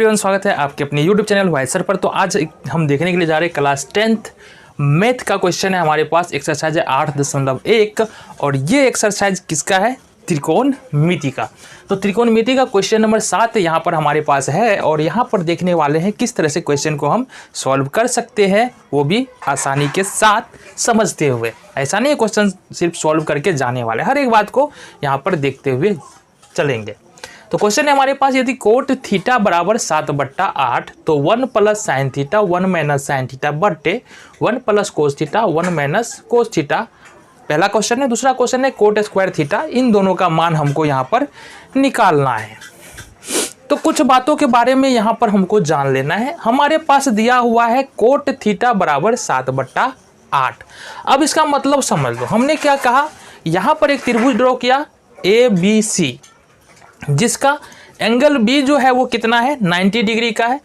Everyone, स्वागत है आपके अपने YouTube चैनल वाई सर पर। तो आज हम देखने के लिए जा रहे हैं क्लास 10th मैथ का क्वेश्चन है हमारे पास। एक्सरसाइज है 8.1 और ये एक्सरसाइज किसका है? त्रिकोणमिति का। तो त्रिकोणमिति का क्वेश्चन नंबर 7 यहाँ पर हमारे पास है और यहाँ पर देखने वाले हैं किस तरह से क्वेश्चन को हम सॉल्व कर सकते हैं, वो भी आसानी के साथ समझते हुए। ऐसा नहीं है क्वेश्चन सिर्फ सॉल्व करके जाने वाले, हर एक बात को यहाँ पर देखते हुए चलेंगे। तो क्वेश्चन है हमारे पास, यदि कोट थीटा बराबर 7/8 तो 1 plus sine theta 1 minus sine theta बट्टे 1 plus cos theta 1 minus cos theta. पहला क्वेश्चन है। दूसरा क्वेश्चन है कोट स्क्वायर थीटा। इन दोनों का मान हमको यहाँ पर निकालना है। तो कुछ बातों के बारे में यहाँ पर हमको जान लेना है। हमारे पास दिया हुआ है कोट थीटा बराबर 7/8। अब इसका मतलब समझ लो, हमने क्या कहा, यहाँ पर एक त्रिभुज ड्रॉ किया ABC, जिसका एंगल B जो है वो कितना है, 90 डिग्री का है।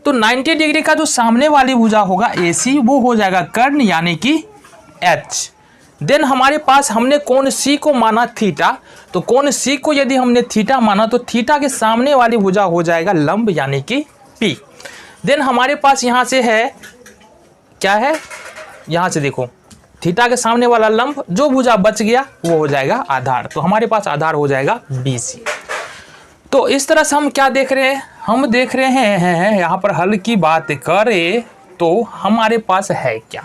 तो 90 डिग्री का जो सामने वाली भुजा होगा AC, वो हो जाएगा कर्ण यानी कि H। देन हमारे पास हमने कोण C को माना थीटा, तो कोण C को यदि हमने थीटा माना तो थीटा के सामने वाली भुजा हो जाएगा लंब यानी कि P। देन हमारे पास यहाँ से है क्या है, यहाँ से देखो थीटा के सामने वाला लंब, जो भुजा बच गया वो हो जाएगा आधार। तो हमारे पास आधार हो जाएगा BC। तो इस तरह से हम क्या देख रहे हैं, हम देख रहे हैं यहाँ पर हल की बात करें तो हमारे पास है क्या,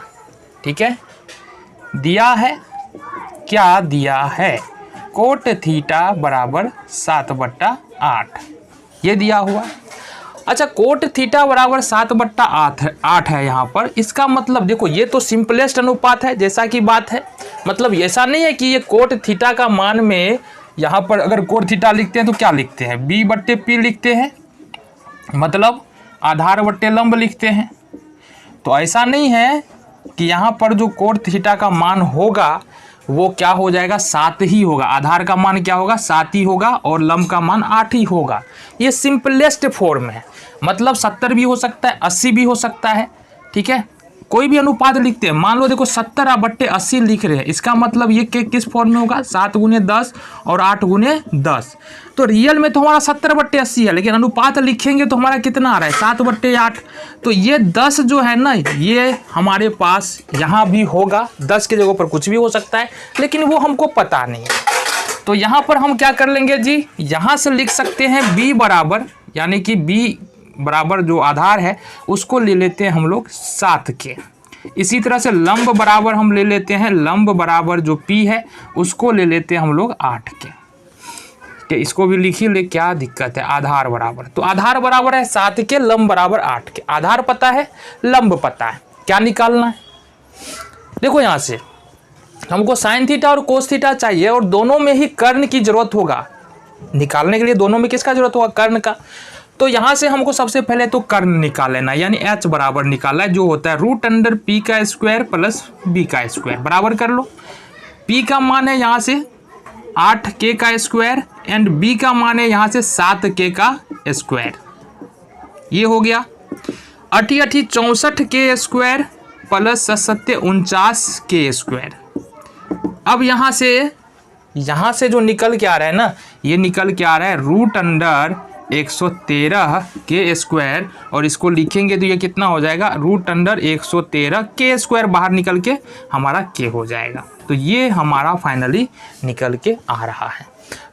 ठीक है, दिया है क्या, दिया है कोट थीटा बराबर 7/8, ये दिया हुआ। अच्छा, कोट थीटा बराबर 7/8 है यहाँ पर। इसका मतलब देखो, ये तो सिंपलेस्ट अनुपात है जैसा कि बात है। मतलब ऐसा नहीं है कि ये कोट थीटा का मान में यहाँ पर अगर कोट थीटा लिखते हैं तो क्या लिखते हैं, B/P लिखते हैं, मतलब आधार बट्टे लंब लिखते हैं। तो ऐसा नहीं है कि यहाँ पर जो कोट थीटा का मान होगा वो क्या हो जाएगा, 7 ही होगा। आधार का मान क्या होगा, 7 ही होगा और लंब का मान 8 ही होगा। ये सिंपलेस्ट फॉर्म है। मतलब 70 भी हो सकता है, 80 भी हो सकता है, ठीक है, कोई भी अनुपात लिखते हैं। मान लो देखो 70/80 लिख रहे हैं, इसका मतलब ये किस फॉर्म में होगा, 7 × 10 और 8 × 10। तो रियल में तो हमारा 70/80 है, लेकिन अनुपात लिखेंगे तो हमारा कितना आ रहा है, 7/8। तो ये 10 जो है ना, ये हमारे पास यहाँ भी होगा। 10 की जगह पर कुछ भी हो सकता है, लेकिन वो हमको पता नहीं है। तो यहाँ पर हम क्या कर लेंगे जी, यहाँ से लिख सकते हैं B बराबर, यानी कि B बराबर जो आधार है उसको ले लेते हैं हम लोग 7 के। इसी तरह से लंब बराबर हम ले लेते हैं, लंब बराबर जो P है उसको ले लेते हैं हम लोग 8 के। तो इसको भी लिखी ले, क्या दिक्कत है, आधार बराबर। तो आधार बराबर है 7 के, लंब बराबर 8 के। आधार पता है, लंब पता है, क्या निकालना है। देखो यहाँ से हमको साइन थीटा और कोस थीटा चाहिए और दोनों में ही कर्ण की जरूरत होगा। निकालने के लिए दोनों में किसका जरूरत होगा, कर्ण का। तो यहाँ से हमको सबसे पहले तो कर्ण निकाल लेना, यानी H बराबर निकालना है, जो होता है √P² प्लस B² बराबर कर लो। P का मान है यहाँ से 8K² एंड B का मान है यहाँ से 7K²। ये हो गया 88 64K² प्लस 7 49K²। अब यहाँ से जो निकल के आ रहा है ना, ये निकल के आ रहा है √113K² और इसको लिखेंगे तो ये कितना हो जाएगा, √113K² बाहर निकल के हमारा K हो जाएगा। तो ये हमारा फाइनली निकल के आ रहा है।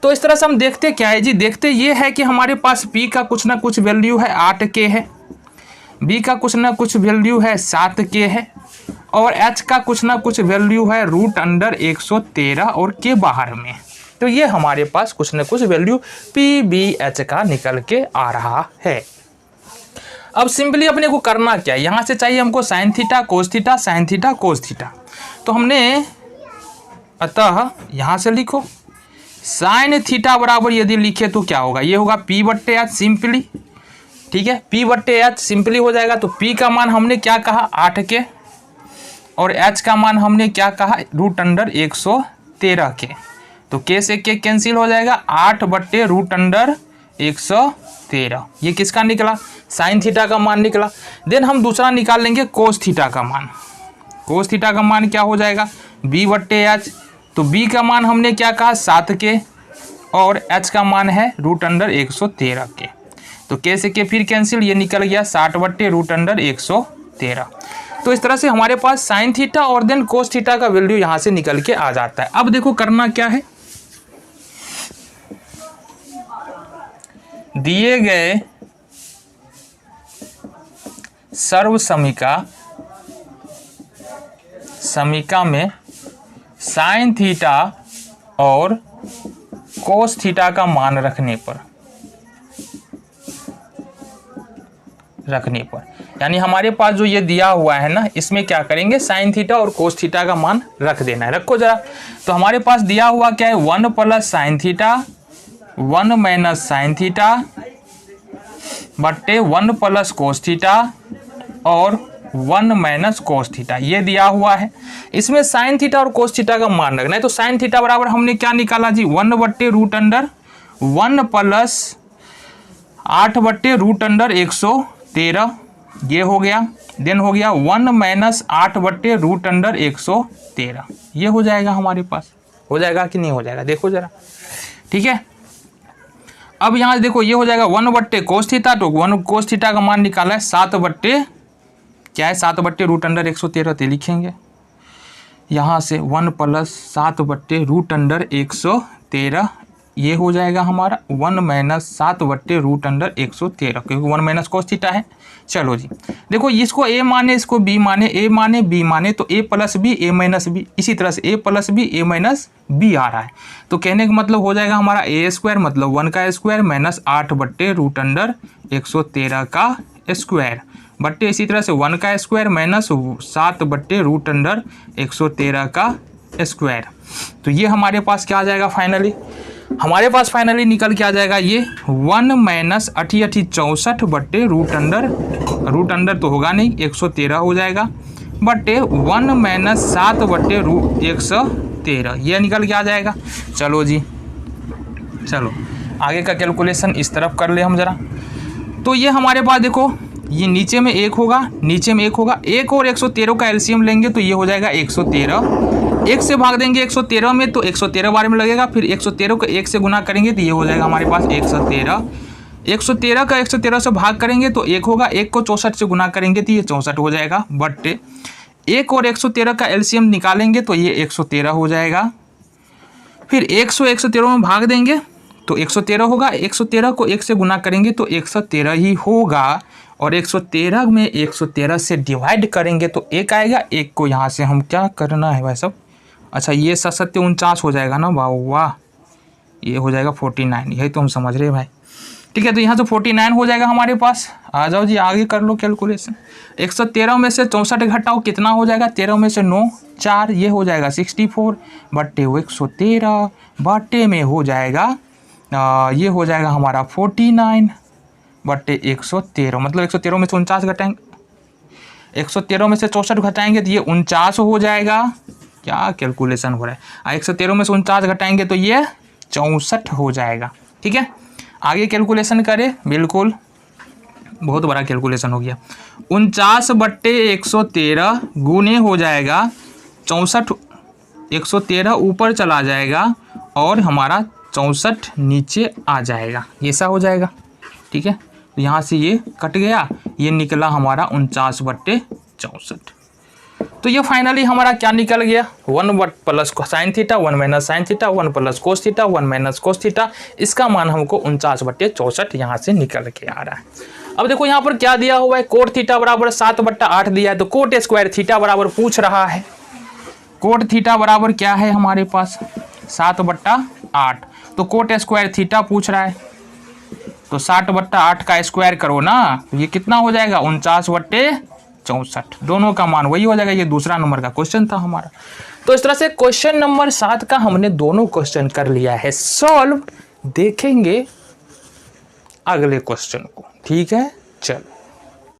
तो इस तरह से हम देखते क्या है जी, देखते ये है कि हमारे पास P का कुछ ना कुछ वैल्यू है 8K है, B का कुछ ना कुछ वैल्यू है 7K है और H का कुछ ना कुछ वैल्यू है √113 और K बाहर में। तो ये हमारे पास कुछ न कुछ वैल्यू PBH का निकल के आ रहा है। अब सिंपली अपने को करना क्या है, यहाँ से चाहिए हमको sine theta cos theta, sine theta cos theta. तो हमने अतः यहाँ से लिखो साइन थीटा बराबर यदि लिखे तो क्या होगा, ये होगा P/H सिंपली, ठीक है, P/H सिंपली हो जाएगा। तो P का मान हमने क्या कहा, 8K और H का मान हमने क्या कहा, √113K। तो K से K कैंसिल हो जाएगा, 8/√113। ये किसका निकला, साइन थीटा का मान निकला। देन हम दूसरा निकाल लेंगे कोस थीटा का मान। कोस थीटा का मान क्या हो जाएगा, B/H। तो B का मान हमने क्या कहा, 7K और H का मान है √113K। तो के से के फिर कैंसिल, ये निकल गया 60/√113। तो इस तरह से हमारे पास साइन थीटा और देन कोस थीटा का वैल्यू यहाँ से निकल के आ जाता है। अब देखो करना क्या है, दिए गए सर्व समीका में साइन थीटा और कोस थीटा का मान रखने पर यानी हमारे पास जो ये दिया हुआ है ना, इसमें क्या करेंगे, साइन थीटा और कोस थीटा का मान रख देना है। रखो जरा। तो हमारे पास दिया हुआ क्या है, 1 + साइन थीटा 1 - साइन थीटा बट्टे 1 + कोस थीटा और 1 - कोस थीटा, ये दिया हुआ है। इसमें साइन थीटा और कोस थीटा का मान रखना है। तो साइन थीटा बराबर हमने क्या निकाला जी, 1/√1 + 8/√113, ये हो गया। देन हो गया 1 - 8/√113, ये हो जाएगा हमारे पास। हो जाएगा कि नहीं हो जाएगा, देखो जरा। ठीक है, अब यहाँ से देखो ये हो जाएगा 1/कोस थीटा, तो 1 कोस थीटा का मान निकाला है 7/√113, तो लिखेंगे यहाँ से 1 + 7/√113, ये हो जाएगा हमारा 1 - 7/√113, क्योंकि 1 - कोस थीटा है। चलो जी, देखो इसको a माने, इसको b माने, a माने b माने, तो a + b a - b, इसी तरह से a + b a - b आ रहा है। तो कहने का मतलब हो जाएगा हमारा a² मतलब 1 का स्क्वायर - 8/√113 का स्क्वायर बट्टे इसी तरह से 1 का स्क्वायर - 7/√113 का स्क्वायर। तो ये हमारे पास क्या आ जाएगा फाइनली, हमारे पास फाइनली निकल के आ जाएगा ये 1 - 8/64 तो होगा नहीं, 113 हो जाएगा बट्टे 1 - 7/113, ये निकल के आ जाएगा। चलो जी, चलो आगे का कैलकुलेशन इस तरफ कर ले हम ज़रा। तो ये हमारे पास देखो, ये नीचे में 1 होगा, नीचे में 1 होगा, 1 और 113 का एलसीएम लेंगे तो ये हो जाएगा 113। 1 से भाग देंगे 113 में तो 113 बार में लगेगा, फिर 113 को 1 से गुना करेंगे तो ये हो जाएगा हमारे पास 113। 113 का 113 से भाग करेंगे तो 1 होगा, 1 को 64 से गुना करेंगे तो ये 64 हो जाएगा बट 1 और 113 का एलसीएम निकालेंगे तो ये 113 हो जाएगा। फिर 113 में भाग देंगे तो 113 होगा, 113 को 1 से गुना करेंगे तो 113 ही होगा, और 113 में 113 से डिवाइड करेंगे तो 1 आएगा। 1 को यहाँ से हम क्या करना है भाई साहब, अच्छा ये 7×7 हो जाएगा ना, वाह, ये हो जाएगा 49, यही तो हम समझ रहे हैं भाई। ठीक है, तो यहाँ से 49 हो जाएगा हमारे पास। आ जाओ जी, आगे कर लो कैलकुलेशन। 113 में से 64 घटाओ, कितना हो जाएगा, 13 में से 9 4, ये हो जाएगा 64 बट्टे 113 बट्टे में हो जाएगा ये हो जाएगा हमारा 49 बट्टे 113, मतलब 113 में से 49 घटाएंगे, 113 में से 64 घटाएंगे तो ये 49 हो जाएगा। क्या कैलकुलेशन हो रहा है, 113 में से 49 घटाएंगे तो ये 64 हो जाएगा। ठीक है, आगे कैलकुलेशन करें, बिल्कुल बहुत बड़ा कैलकुलेशन हो गया। 49 बट्टे 113 गुने हो जाएगा 64, 113 ऊपर चला जाएगा और हमारा 64 नीचे आ जाएगा, ऐसा हो जाएगा। ठीक है, तो यहाँ से ये कट गया, ये निकला हमारा 49 बट्टे 64। तो ये फाइनली हमारा क्या निकल गया, 1 plus sine theta 1 minus sine theta 1 plus cos theta 1 minus cos theta, इसका मान हमको 49 बट्टे 64 यहाँ से निकल के आ रहा है। अब देखो यहाँ पर क्या दिया हुआ है, कोट थीटा बराबर 7/8 दिया है, तो कोट स्क्वायर थीटा बराबर पूछ रहा है। कोट थीटा बराबर क्या है हमारे पास 7/8, तो कोट स्क्वायर थीटा पूछ रहा है, तो 60/8 का स्क्वायर करो ना, तो ये कितना हो जाएगा 49 बट्टे 64, दोनों का मान वही हो जाएगा। ये दूसरा नंबर का क्वेश्चन था हमारा। तो इस तरह से क्वेश्चन नंबर 7 का हमने दोनों क्वेश्चन कर लिया है सॉल्व। देखेंगे अगले क्वेश्चन को, ठीक है, चलो।